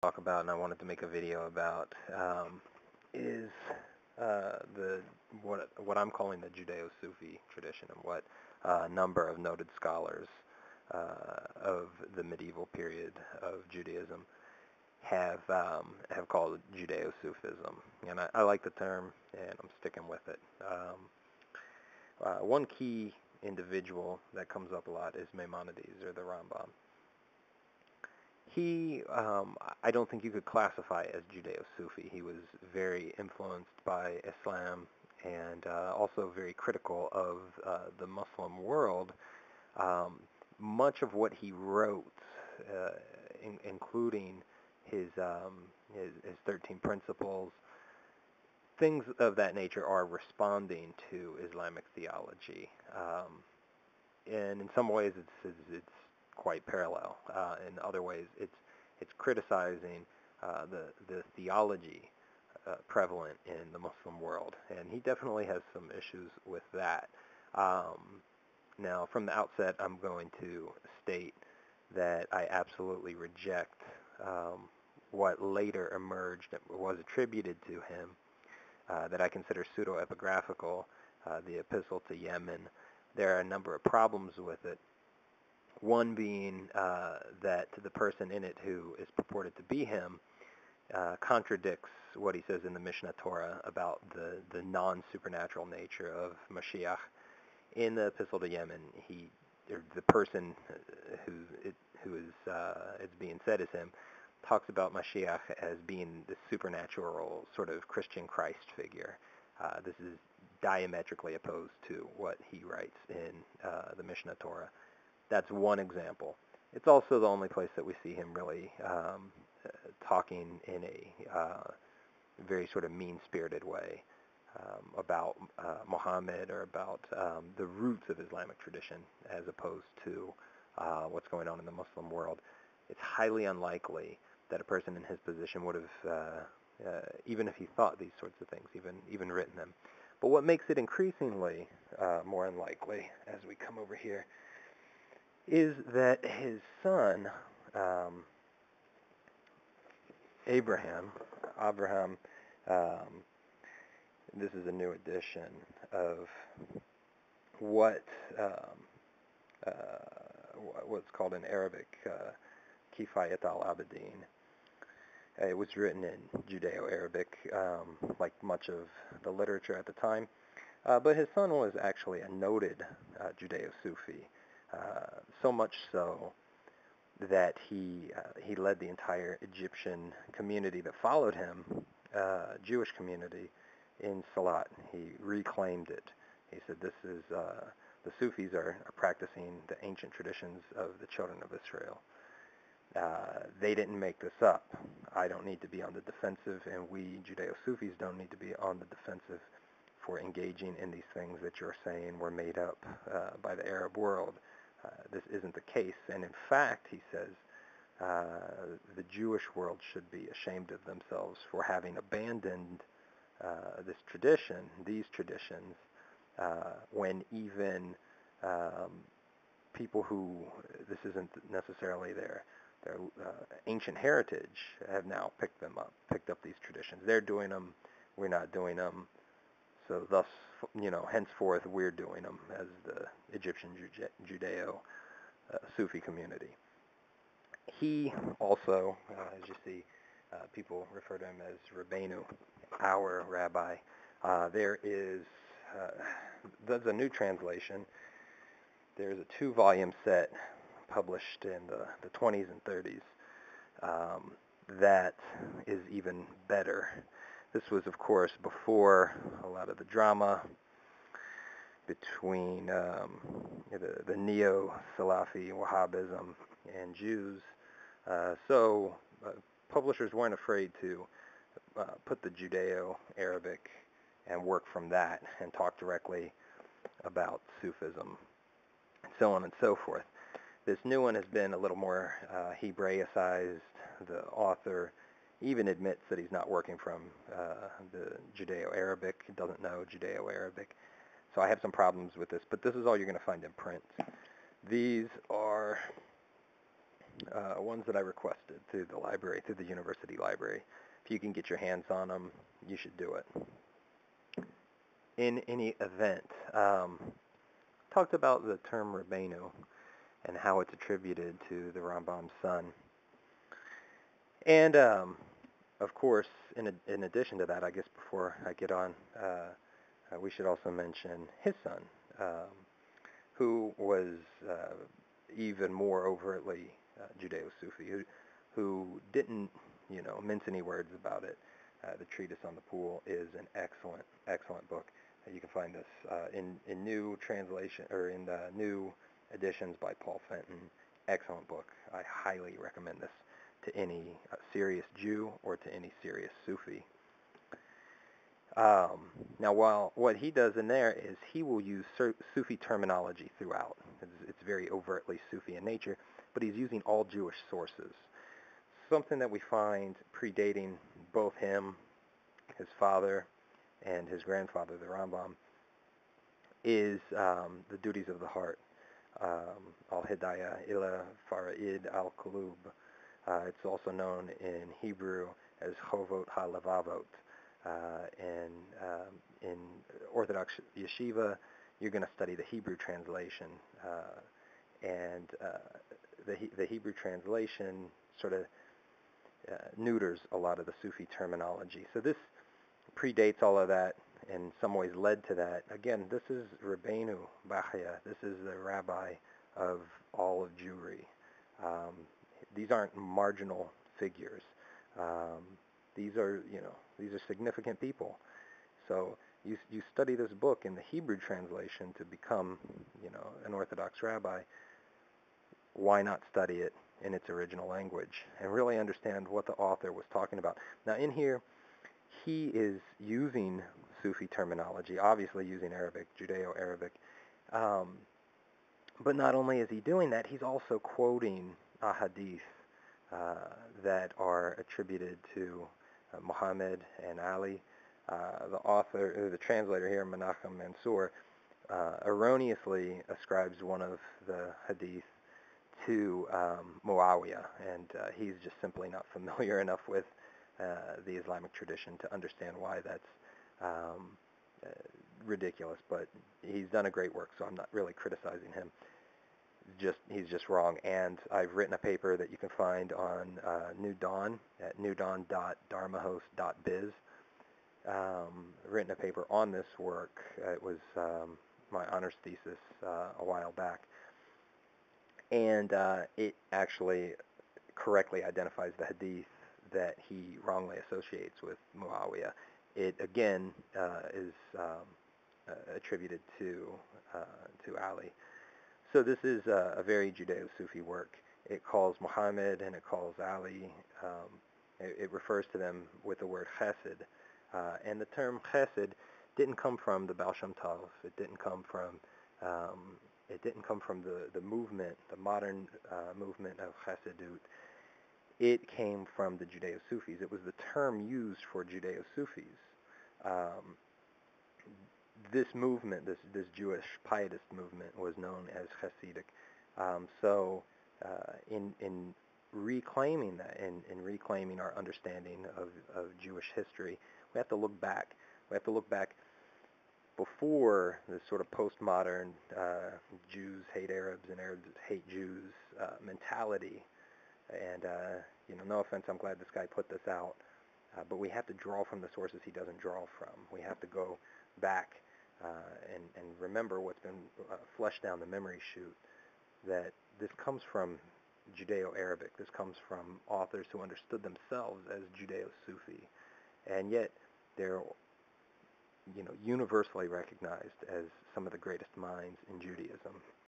talk about, and I wanted to make a video about, is the what I'm calling the Judeo-Sufi tradition, and what a number of noted scholars of the medieval period of Judaism have called Judeo-Sufism, and I like the term, and I'm sticking with it. One key individual that comes up a lot is Maimonides, or the Rambam. He, I don't think you could classify as Judeo-Sufi. He was very influenced by Islam and also very critical of the Muslim world. Much of what he wrote, including his 13 principles, things of that nature, are responding to Islamic theology. And in some ways it's quite parallel. In other ways, it's criticizing the theology prevalent in the Muslim world, and he definitely has some issues with that. Now, from the outset, I'm going to state that I absolutely reject what later emerged, that was attributed to him, that I consider pseudo-epigraphical, the Epistle to Yemen. There are a number of problems with it. One being that the person in it who is purported to be him contradicts what he says in the Mishnah Torah about the non-supernatural nature of Mashiach. In the Epistle to Yemen, the person who is it's being said is him, talks about Mashiach as being the supernatural sort of Christian Christ figure. This is diametrically opposed to what he writes in the Mishnah Torah. That's one example. It's also the only place that we see him really talking in a very sort of mean-spirited way about Muhammad, or about the roots of Islamic tradition, as opposed to what's going on in the Muslim world. It's highly unlikely that a person in his position would have, even if he thought these sorts of things, even written them. But what makes it increasingly more unlikely, as we come over here, is that his son, Avraham, this is a new edition of what's called in Arabic Kifayat al-Abidin. It was written in Judeo-Arabic, like much of the literature at the time. But his son was actually a noted Judeo-Sufi, so much so that he led the entire Egyptian community that followed him, Jewish community, in Salat. He reclaimed it. He said, this is, the Sufis are practicing the ancient traditions of the children of Israel. They didn't make this up. I don't need to be on the defensive, and we Judeo-Sufis don't need to be on the defensive for engaging in these things that you're saying were made up by the Arab world. This isn't the case, and in fact, he says, the Jewish world should be ashamed of themselves for having abandoned this tradition, these traditions, when even people who this isn't necessarily their ancient heritage have now picked up these traditions. They're doing them, we're not doing them. So thus, henceforth, we're doing them as the Egyptian Judeo-Sufi community. He also, as you see, people refer to him as rabbeinu, our rabbi. There's a new translation. There's a 2-volume set published in the 20s and 30s that is even better. This was, of course, before a lot of the drama between the neo-Salafi Wahhabism and Jews. So publishers weren't afraid to put the Judeo-Arabic and work from that and talk directly about Sufism, and so on and so forth. This new one has been a little more Hebraicized. The author even admits that he's not working from the Judeo-Arabic. He doesn't know Judeo-Arabic. So I have some problems with this, but this is all you're going to find in print. These are ones that I requested through the library, through the university library. If you can get your hands on them, you should do it. In any event, talked about the term rabbeinu and how it's attributed to the Rambam's son. And, of course, in addition to that, I guess before I get on, we should also mention his son, who was even more overtly Judeo-Sufi, who didn't, mince any words about it. The Treatise on the Pool is an excellent, excellent book. You can find this in new translation, or in the new editions by Paul Fenton. Excellent book. I highly recommend this to any serious Jew or to any serious Sufi. Now, while what he does in there is he will use Sufi terminology throughout. It's very overtly Sufi in nature, but he's using all Jewish sources. Something that we find predating both him, his father, and his grandfather, the Rambam, is the duties of the heart. Al-Hidayah ila Fara'id al-Qulub. It's also known in Hebrew as Chovot ha-Levavot. And in Orthodox yeshiva, you're going to study the Hebrew translation. And the Hebrew translation sort of neuters a lot of the Sufi terminology. So this predates all of that, and in some ways led to that. Again, this is rabbeinu, Bachya. This is the rabbi of all of Jewry. These aren't marginal figures. These are significant people. So you study this book in the Hebrew translation to become, an Orthodox rabbi. Why not study it in its original language and really understand what the author was talking about? Now, in here, he is using Sufi terminology, obviously using Arabic, Judeo-Arabic. But not only is he doing that, he's also quoting ahadith that are attributed to Muhammad and Ali. The author, the translator here, Menachem Mansour, erroneously ascribes one of the hadith to Muawiyah, and he's just simply not familiar enough with the Islamic tradition to understand why that's ridiculous. But he's done a great work, so I'm not really criticizing him. He's just wrong. And I've written a paper that you can find on New Dawn at newdawn.dharmahost.biz. Written a paper on this work. It was my honors thesis a while back. And it actually correctly identifies the hadith that he wrongly associates with Muawiyah. It, again, is attributed to Ali. So this is a very Judeo-Sufi work. It calls Muhammad and it calls Ali. It refers to them with the word chesed. And the term chesed didn't come from the Baal Shem Tov. It didn't come from the movement, the modern movement of Chassidut. It came from the Judeo-Sufis. It was the term used for Judeo-Sufis. This movement, this Jewish pietist movement, was known as Chassidic. So in reclaiming that, in reclaiming our understanding of Jewish history, we have to look back. We have to look back before this sort of postmodern Jews hate Arabs and Arabs hate Jews mentality. And, no offense, I'm glad this guy put this out. But we have to draw from the sources he doesn't draw from. We have to go back and remember what's been flushed down the memory chute, that this comes from Judeo-Arabic. This comes from authors who understood themselves as Judeo-Sufi. And yet they're universally recognized as some of the greatest minds in Judaism.